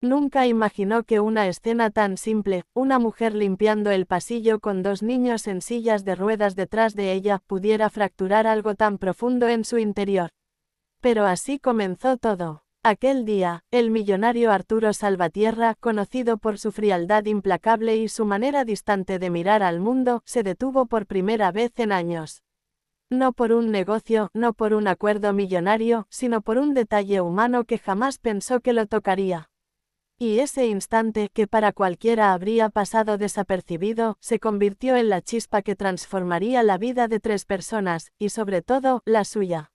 Nunca imaginó que una escena tan simple, una mujer limpiando el pasillo con dos niños en sillas de ruedas detrás de ella, pudiera fracturar algo tan profundo en su interior. Pero así comenzó todo. Aquel día, el millonario Arturo Salvatierra, conocido por su frialdad implacable y su manera distante de mirar al mundo, se detuvo por primera vez en años. No por un negocio, no por un acuerdo millonario, sino por un detalle humano que jamás pensó que lo tocaría. Y ese instante, que para cualquiera habría pasado desapercibido, se convirtió en la chispa que transformaría la vida de 3 personas, y sobre todo, la suya.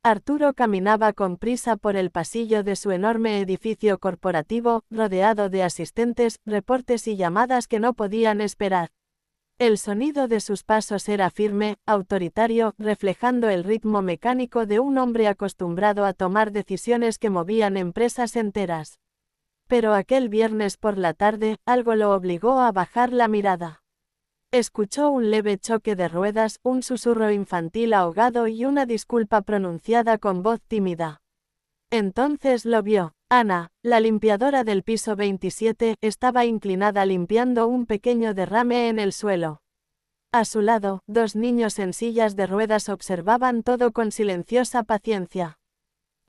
Arturo caminaba con prisa por el pasillo de su enorme edificio corporativo, rodeado de asistentes, reportes y llamadas que no podían esperar. El sonido de sus pasos era firme, autoritario, reflejando el ritmo mecánico de un hombre acostumbrado a tomar decisiones que movían empresas enteras. Pero aquel viernes por la tarde, algo lo obligó a bajar la mirada. Escuchó un leve choque de ruedas, un susurro infantil ahogado y una disculpa pronunciada con voz tímida. Entonces lo vio. Ana, la limpiadora del piso 27, estaba inclinada limpiando un pequeño derrame en el suelo. A su lado, 2 niños en sillas de ruedas observaban todo con silenciosa paciencia.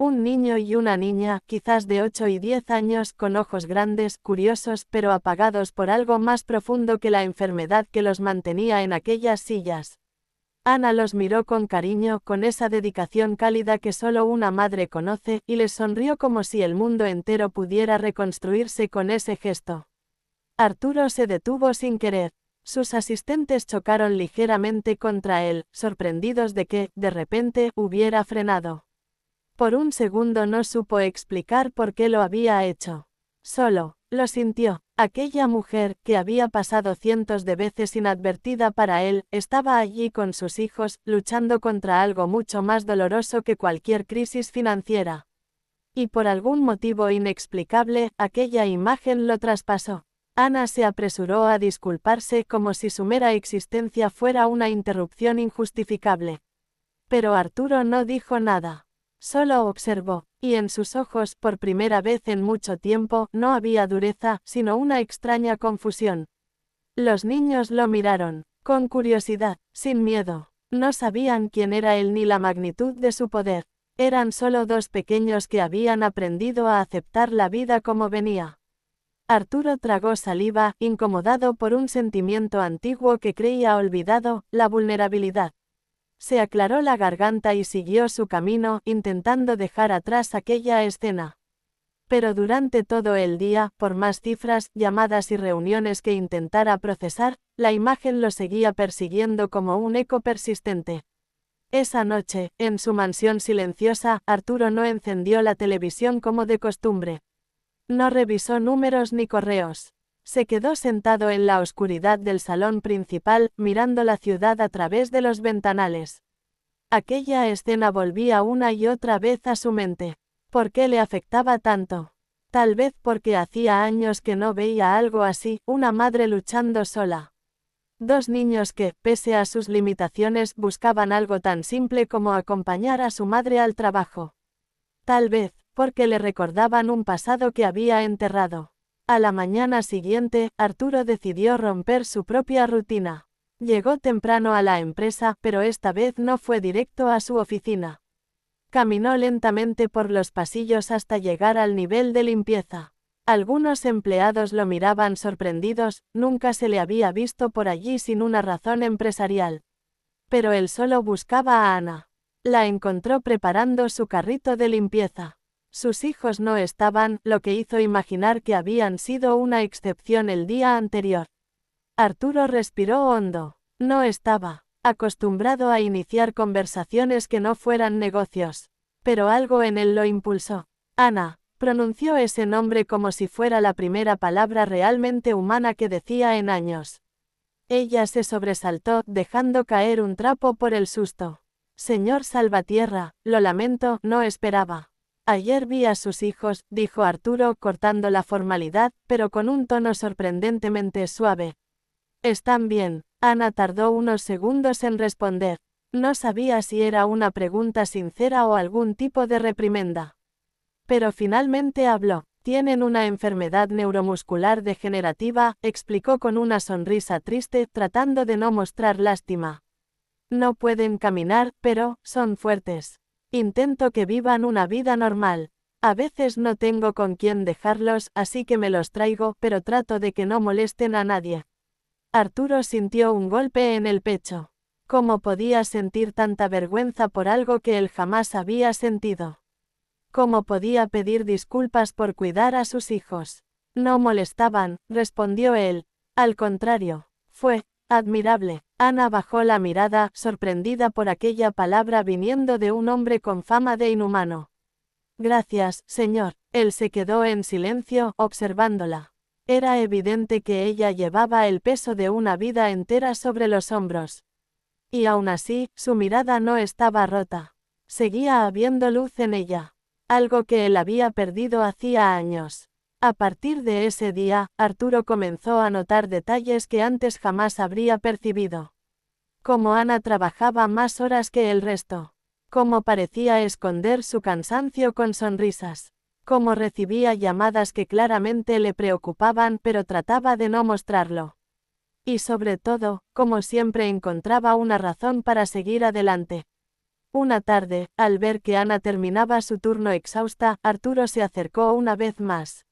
Un niño y una niña, quizás de 8 y 10 años, con ojos grandes, curiosos, pero apagados por algo más profundo que la enfermedad que los mantenía en aquellas sillas. Ana los miró con cariño, con esa dedicación cálida que solo una madre conoce, y les sonrió como si el mundo entero pudiera reconstruirse con ese gesto. Arturo se detuvo sin querer. Sus asistentes chocaron ligeramente contra él, sorprendidos de que, de repente, hubiera frenado. Por un segundo no supo explicar por qué lo había hecho. Solo, lo sintió. Aquella mujer, que había pasado cientos de veces inadvertida para él, estaba allí con sus hijos, luchando contra algo mucho más doloroso que cualquier crisis financiera. Y por algún motivo inexplicable, aquella imagen lo traspasó. Ana se apresuró a disculparse como si su mera existencia fuera una interrupción injustificable. Pero Arturo no dijo nada. Solo observó, y en sus ojos, por primera vez en mucho tiempo, no había dureza, sino una extraña confusión. Los niños lo miraron, con curiosidad, sin miedo. No sabían quién era él ni la magnitud de su poder. Eran solo 2 pequeños que habían aprendido a aceptar la vida como venía. Arturo tragó saliva, incomodado por un sentimiento antiguo que creía olvidado, la vulnerabilidad. Se aclaró la garganta y siguió su camino, intentando dejar atrás aquella escena. Pero durante todo el día, por más cifras, llamadas y reuniones que intentara procesar, la imagen lo seguía persiguiendo como un eco persistente. Esa noche, en su mansión silenciosa, Arturo no encendió la televisión como de costumbre. No revisó números ni correos. Se quedó sentado en la oscuridad del salón principal, mirando la ciudad a través de los ventanales. Aquella escena volvía una y otra vez a su mente. ¿Por qué le afectaba tanto? Tal vez porque hacía años que no veía algo así, una madre luchando sola. 2 niños que, pese a sus limitaciones, buscaban algo tan simple como acompañar a su madre al trabajo. Tal vez, porque le recordaban un pasado que había enterrado. A la mañana siguiente, Arturo decidió romper su propia rutina. Llegó temprano a la empresa, pero esta vez no fue directo a su oficina. Caminó lentamente por los pasillos hasta llegar al nivel de limpieza. Algunos empleados lo miraban sorprendidos, nunca se le había visto por allí sin una razón empresarial. Pero él solo buscaba a Ana. La encontró preparando su carrito de limpieza. Sus hijos no estaban, lo que hizo imaginar que habían sido una excepción el día anterior. Arturo respiró hondo. No estaba acostumbrado a iniciar conversaciones que no fueran negocios. Pero algo en él lo impulsó. Ana, pronunció ese nombre como si fuera la primera palabra realmente humana que decía en años. Ella se sobresaltó, dejando caer un trapo por el susto. Señor Salvatierra, lo lamento, no esperaba. Ayer vi a sus hijos, dijo Arturo, cortando la formalidad, pero con un tono sorprendentemente suave. Están bien. Ana tardó unos segundos en responder. No sabía si era una pregunta sincera o algún tipo de reprimenda. Pero finalmente habló. Tienen una enfermedad neuromuscular degenerativa, explicó con una sonrisa triste, tratando de no mostrar lástima. No pueden caminar, pero son fuertes. Intento que vivan una vida normal. A veces no tengo con quién dejarlos, así que me los traigo, pero trato de que no molesten a nadie. Arturo sintió un golpe en el pecho. ¿Cómo podía sentir tanta vergüenza por algo que él jamás había sentido? ¿Cómo podía pedir disculpas por cuidar a sus hijos? No molestaban, respondió él. Al contrario, fue admirable. Ana bajó la mirada, sorprendida por aquella palabra viniendo de un hombre con fama de inhumano. Gracias, señor. Él se quedó en silencio, observándola. Era evidente que ella llevaba el peso de una vida entera sobre los hombros. Y aún así, su mirada no estaba rota. Seguía habiendo luz en ella. Algo que él había perdido hacía años. A partir de ese día, Arturo comenzó a notar detalles que antes jamás habría percibido. Cómo Ana trabajaba más horas que el resto. Cómo parecía esconder su cansancio con sonrisas. Cómo recibía llamadas que claramente le preocupaban pero trataba de no mostrarlo. Y sobre todo, como siempre encontraba una razón para seguir adelante. Una tarde, al ver que Ana terminaba su turno exhausta, Arturo se acercó una vez más.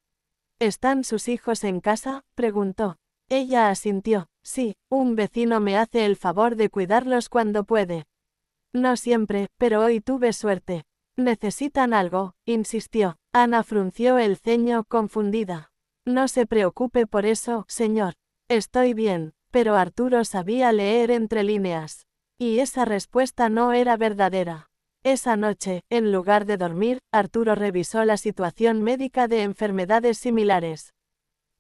¿Están sus hijos en casa?, preguntó. Ella asintió. Sí, un vecino me hace el favor de cuidarlos cuando puede. No siempre, pero hoy tuve suerte. ¿Necesitan algo?, insistió. Ana frunció el ceño, confundida. No se preocupe por eso, señor. Estoy bien, pero Arturo sabía leer entre líneas. Y esa respuesta no era verdadera. Esa noche, en lugar de dormir, Arturo revisó la situación médica de enfermedades similares.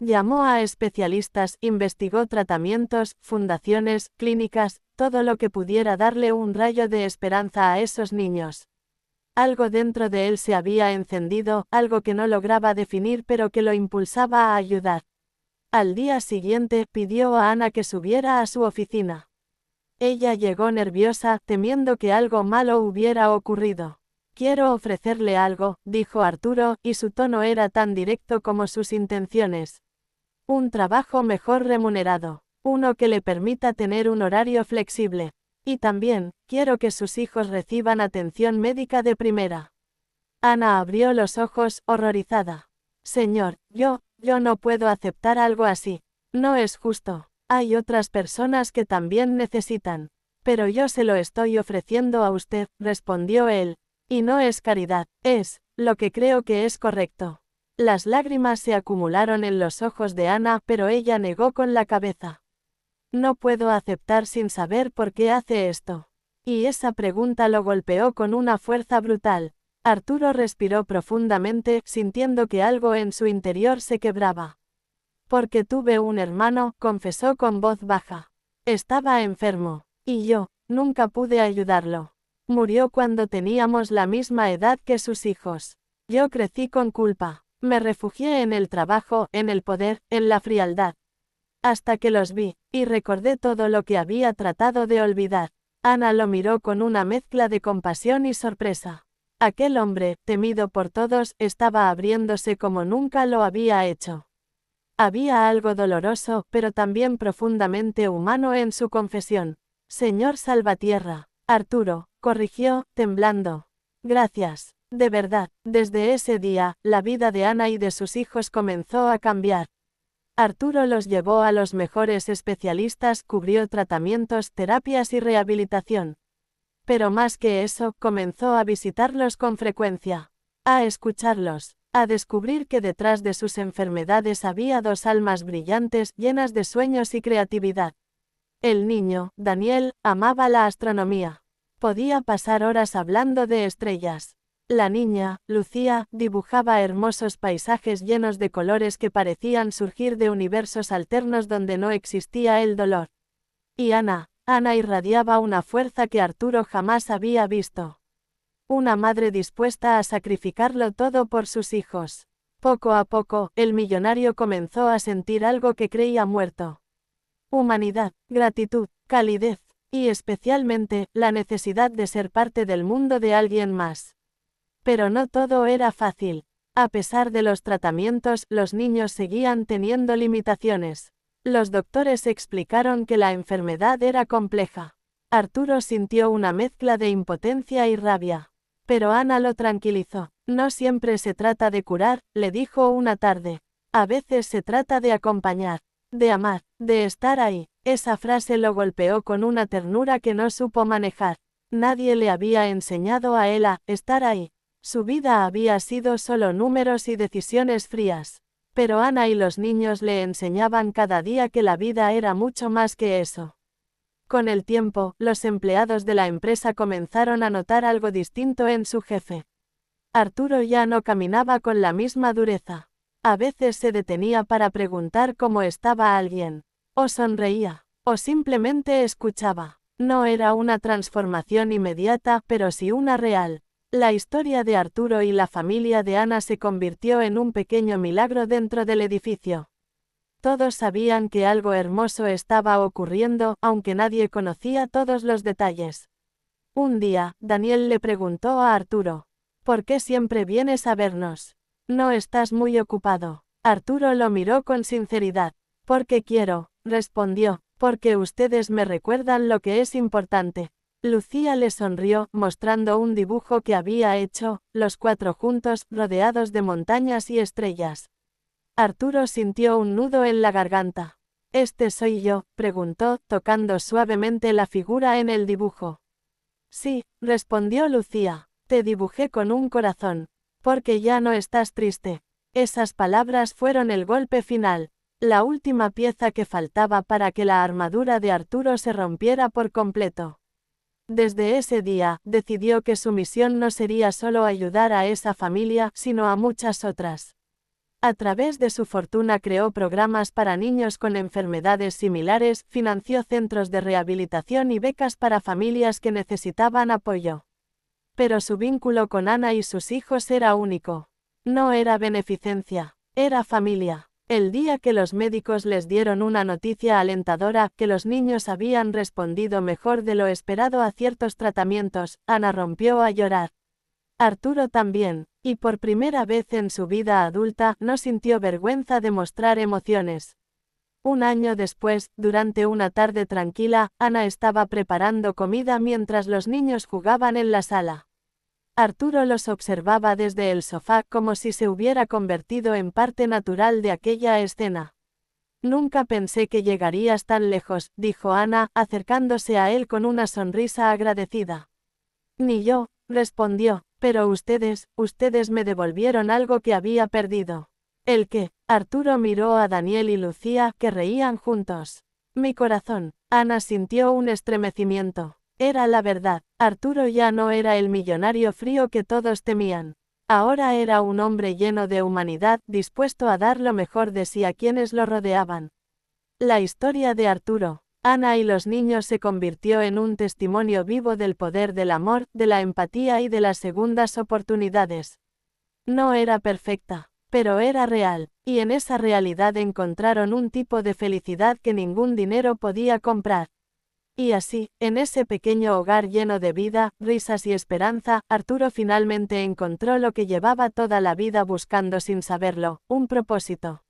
Llamó a especialistas, investigó tratamientos, fundaciones, clínicas, todo lo que pudiera darle un rayo de esperanza a esos niños. Algo dentro de él se había encendido, algo que no lograba definir pero que lo impulsaba a ayudar. Al día siguiente, pidió a Ana que subiera a su oficina. Ella llegó nerviosa, temiendo que algo malo hubiera ocurrido. Quiero ofrecerle algo, dijo Arturo, y su tono era tan directo como sus intenciones. Un trabajo mejor remunerado, uno que le permita tener un horario flexible. Y también, quiero que sus hijos reciban atención médica de primera. Ana abrió los ojos, horrorizada. Señor, yo no puedo aceptar algo así. No es justo. Hay otras personas que también necesitan. Pero yo se lo estoy ofreciendo a usted, respondió él. Y no es caridad, es lo que creo que es correcto. Las lágrimas se acumularon en los ojos de Ana, pero ella negó con la cabeza. No puedo aceptar sin saber por qué hace esto. Y esa pregunta lo golpeó con una fuerza brutal. Arturo respiró profundamente, sintiendo que algo en su interior se quebraba. Porque tuve un hermano, confesó con voz baja. Estaba enfermo, y yo nunca pude ayudarlo. Murió cuando teníamos la misma edad que sus hijos. Yo crecí con culpa. Me refugié en el trabajo, en el poder, en la frialdad. Hasta que los vi, y recordé todo lo que había tratado de olvidar. Ana lo miró con una mezcla de compasión y sorpresa. Aquel hombre, temido por todos, estaba abriéndose como nunca lo había hecho. Había algo doloroso, pero también profundamente humano en su confesión. Señor Salvatierra, Arturo, corrigió, temblando. Gracias. De verdad, desde ese día, la vida de Ana y de sus hijos comenzó a cambiar. Arturo los llevó a los mejores especialistas, cubrió tratamientos, terapias y rehabilitación. Pero más que eso, comenzó a visitarlos con frecuencia, a escucharlos, a descubrir que detrás de sus enfermedades había dos almas brillantes, llenas de sueños y creatividad. El niño, Daniel, amaba la astronomía. Podía pasar horas hablando de estrellas. La niña, Lucía, dibujaba hermosos paisajes llenos de colores que parecían surgir de universos alternos donde no existía el dolor. Y Ana irradiaba una fuerza que Arturo jamás había visto. Una madre dispuesta a sacrificarlo todo por sus hijos. Poco a poco, el millonario comenzó a sentir algo que creía muerto. Humanidad, gratitud, calidez, y especialmente, la necesidad de ser parte del mundo de alguien más. Pero no todo era fácil. A pesar de los tratamientos, los niños seguían teniendo limitaciones. Los doctores explicaron que la enfermedad era compleja. Arturo sintió una mezcla de impotencia y rabia. Pero Ana lo tranquilizó. No siempre se trata de curar, le dijo una tarde. A veces se trata de acompañar, de amar, de estar ahí. Esa frase lo golpeó con una ternura que no supo manejar. Nadie le había enseñado a él a estar ahí. Su vida había sido solo números y decisiones frías. Pero Ana y los niños le enseñaban cada día que la vida era mucho más que eso. Con el tiempo, los empleados de la empresa comenzaron a notar algo distinto en su jefe. Arturo ya no caminaba con la misma dureza. A veces se detenía para preguntar cómo estaba alguien. O sonreía, o simplemente escuchaba. No era una transformación inmediata, pero sí una real. La historia de Arturo y la familia de Ana se convirtió en un pequeño milagro dentro del edificio. Todos sabían que algo hermoso estaba ocurriendo, aunque nadie conocía todos los detalles. Un día, Daniel le preguntó a Arturo: ¿por qué siempre vienes a vernos? ¿No estás muy ocupado? Arturo lo miró con sinceridad. Porque quiero, respondió, porque ustedes me recuerdan lo que es importante. Lucía le sonrió, mostrando un dibujo que había hecho, los cuatro juntos, rodeados de montañas y estrellas. Arturo sintió un nudo en la garganta. ¿Este soy yo?, preguntó, tocando suavemente la figura en el dibujo. Sí, respondió Lucía, te dibujé con un corazón. Porque ya no estás triste. Esas palabras fueron el golpe final, la última pieza que faltaba para que la armadura de Arturo se rompiera por completo. Desde ese día, decidió que su misión no sería solo ayudar a esa familia, sino a muchas otras. A través de su fortuna creó programas para niños con enfermedades similares, financió centros de rehabilitación y becas para familias que necesitaban apoyo. Pero su vínculo con Ana y sus hijos era único. No era beneficencia, era familia. El día que los médicos les dieron una noticia alentadora, que los niños habían respondido mejor de lo esperado a ciertos tratamientos, Ana rompió a llorar. Arturo también, y por primera vez en su vida adulta, no sintió vergüenza de mostrar emociones. Un año después, durante una tarde tranquila, Ana estaba preparando comida mientras los niños jugaban en la sala. Arturo los observaba desde el sofá como si se hubiera convertido en parte natural de aquella escena. Nunca pensé que llegarías tan lejos, dijo Ana, acercándose a él con una sonrisa agradecida. Ni yo, respondió, pero ustedes me devolvieron algo que había perdido. ¿El qué? Arturo miró a Daniel y Lucía, que reían juntos. Mi corazón. Ana sintió un estremecimiento. Era la verdad. Arturo ya no era el millonario frío que todos temían. Ahora era un hombre lleno de humanidad, dispuesto a dar lo mejor de sí a quienes lo rodeaban. La historia de Arturo, Ana y los niños se convirtió en un testimonio vivo del poder del amor, de la empatía y de las segundas oportunidades. No era perfecta, pero era real, y en esa realidad encontraron un tipo de felicidad que ningún dinero podía comprar. Y así, en ese pequeño hogar lleno de vida, risas y esperanza, Arturo finalmente encontró lo que llevaba toda la vida buscando sin saberlo, un propósito.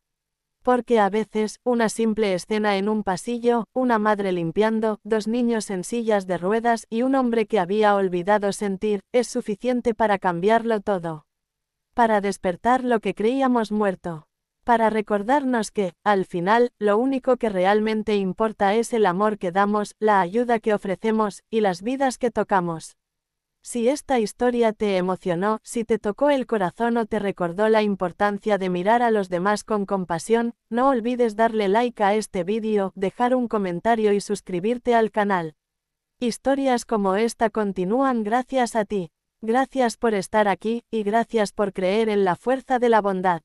Porque a veces, una simple escena en un pasillo, una madre limpiando, dos niños en sillas de ruedas y un hombre que había olvidado sentir, es suficiente para cambiarlo todo. Para despertar lo que creíamos muerto. Para recordarnos que, al final, lo único que realmente importa es el amor que damos, la ayuda que ofrecemos, y las vidas que tocamos. Si esta historia te emocionó, si te tocó el corazón o te recordó la importancia de mirar a los demás con compasión, no olvides darle like a este vídeo, dejar un comentario y suscribirte al canal. Historias como esta continúan gracias a ti. Gracias por estar aquí, y gracias por creer en la fuerza de la bondad.